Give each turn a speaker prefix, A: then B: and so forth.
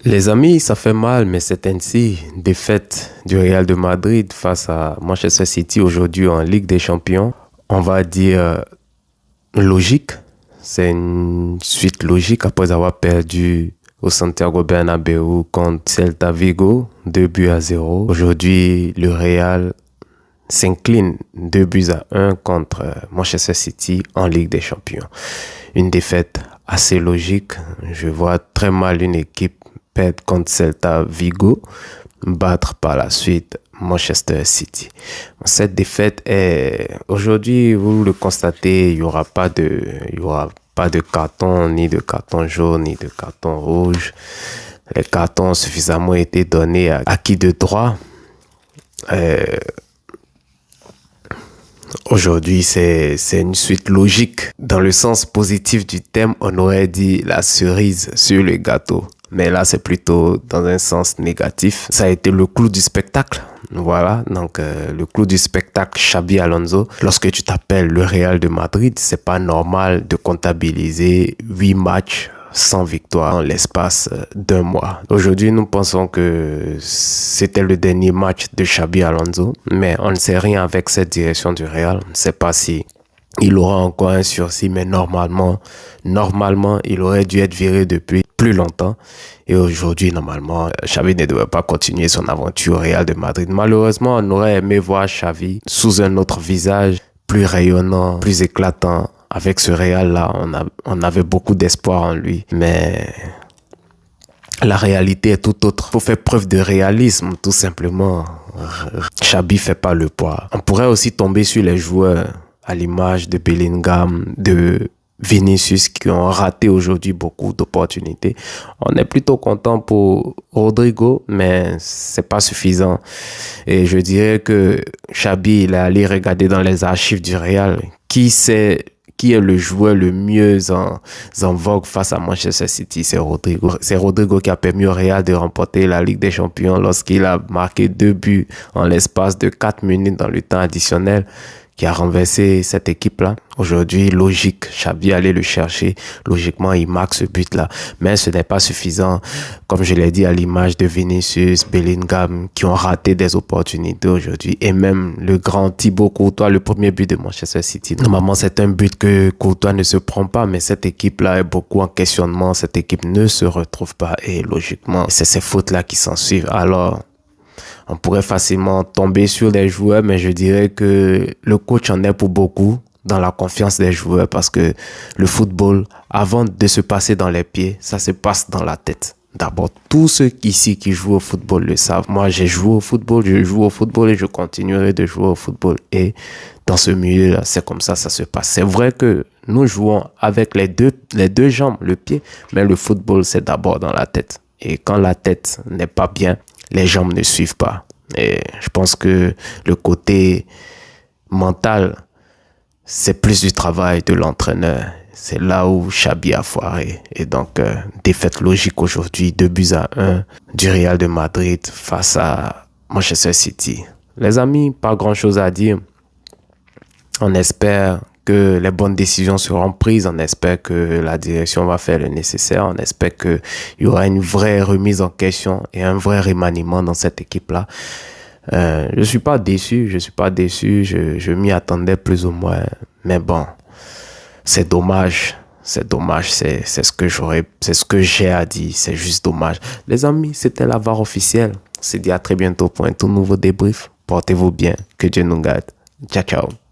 A: Les amis, ça fait mal, mais c'est ainsi. Défaite du Real de Madrid face à Manchester City aujourd'hui en Ligue des Champions. On va dire logique. C'est une suite logique après avoir perdu au Santiago Bernabéu contre Celta Vigo, 2 buts à 0. Aujourd'hui, le Real s'incline 2 buts à 1 contre Manchester City en Ligue des Champions. Une défaite assez logique. Je vois très mal une équipe perdre contre Celta Vigo, battre par la suite Manchester City. Cette défaite est aujourd'hui, vous le constatez, il y aura pas de carton, ni de carton jaune, ni de carton rouge. Les cartons ont suffisamment été donnés à qui de droit. Aujourd'hui, c'est une suite logique. Dans le sens positif du terme, on aurait dit la cerise sur le gâteau. Mais là, c'est plutôt dans un sens négatif. Ça a été le clou du spectacle. Voilà, donc le clou du spectacle, Xabi Alonso. Lorsque tu t'appelles le Real de Madrid, c'est pas normal de comptabiliser 8 matchs sans victoire en l'espace d'un mois. Aujourd'hui, nous pensons que c'était le dernier match de Xabi Alonso, mais on ne sait rien avec cette direction du Real. On ne sait pas si il aura encore un sursis, mais normalement, il aurait dû être viré depuis plus longtemps. Et aujourd'hui, normalement, Xavi ne devrait pas continuer son aventure au Real de Madrid. Malheureusement, on aurait aimé voir Xavi sous un autre visage, plus rayonnant, plus éclatant. Avec ce Real-là, on avait beaucoup d'espoir en lui. Mais la réalité est tout autre. Il faut faire preuve de réalisme, tout simplement. Xabi fait pas le poids. On pourrait aussi tomber sur les joueurs à l'image de Bellingham, de Vinicius qui ont raté aujourd'hui beaucoup d'opportunités. On est plutôt content pour Rodrigo, mais c'est pas suffisant. Et je dirais que Xabi, il est allé regarder dans les archives du Real qui est le joueur le mieux en vogue face à Manchester City. C'est Rodrigo. C'est Rodrigo qui a permis au Real de remporter la Ligue des Champions lorsqu'il a marqué 2 buts en l'espace de 4 minutes dans le temps additionnel, qui a renversé cette équipe-là. Aujourd'hui, logique, Xavi allait le chercher. Logiquement, il marque ce but-là. Mais ce n'est pas suffisant. Comme je l'ai dit, à l'image de Vinicius, Bellingham, qui ont raté des opportunités aujourd'hui. Et même le grand Thibaut Courtois, le premier but de Manchester City. Normalement, c'est un but que Courtois ne se prend pas, mais cette équipe-là est beaucoup en questionnement. Cette équipe ne se retrouve pas. Et logiquement, c'est ces fautes-là qui s'en suivent. Alors, on pourrait facilement tomber sur les joueurs, mais je dirais que le coach en est pour beaucoup dans la confiance des joueurs parce que le football, avant de se passer dans les pieds, ça se passe dans la tête. D'abord, tous ceux ici qui jouent au football le savent. Moi, j'ai joué au football, je joue au football et je continuerai de jouer au football. Et dans ce milieu-là, c'est comme ça se passe. C'est vrai que nous jouons avec les deux jambes, le pied, mais le football, c'est d'abord dans la tête. Et quand la tête n'est pas bien, les jambes ne suivent pas. Et je pense que le côté mental, c'est plus du travail de l'entraîneur. C'est là où Xabi a foiré. Et donc, défaite logique aujourd'hui, 2 buts à 1 du Real de Madrid face à Manchester City. Les amis, pas grand-chose à dire. On espère que les bonnes décisions seront prises. On espère que la direction va faire le nécessaire. On espère qu'il y aura une vraie remise en question et un vrai remaniement dans cette équipe-là. Je suis pas déçu. Je m'y attendais plus ou moins. Mais bon, c'est dommage. C'est ce que j'ai à dire. C'est juste dommage. Les amis, c'était la VAR officielle. On se dit à très bientôt pour un tout nouveau débrief. Portez-vous bien. Que Dieu nous garde. Ciao, ciao.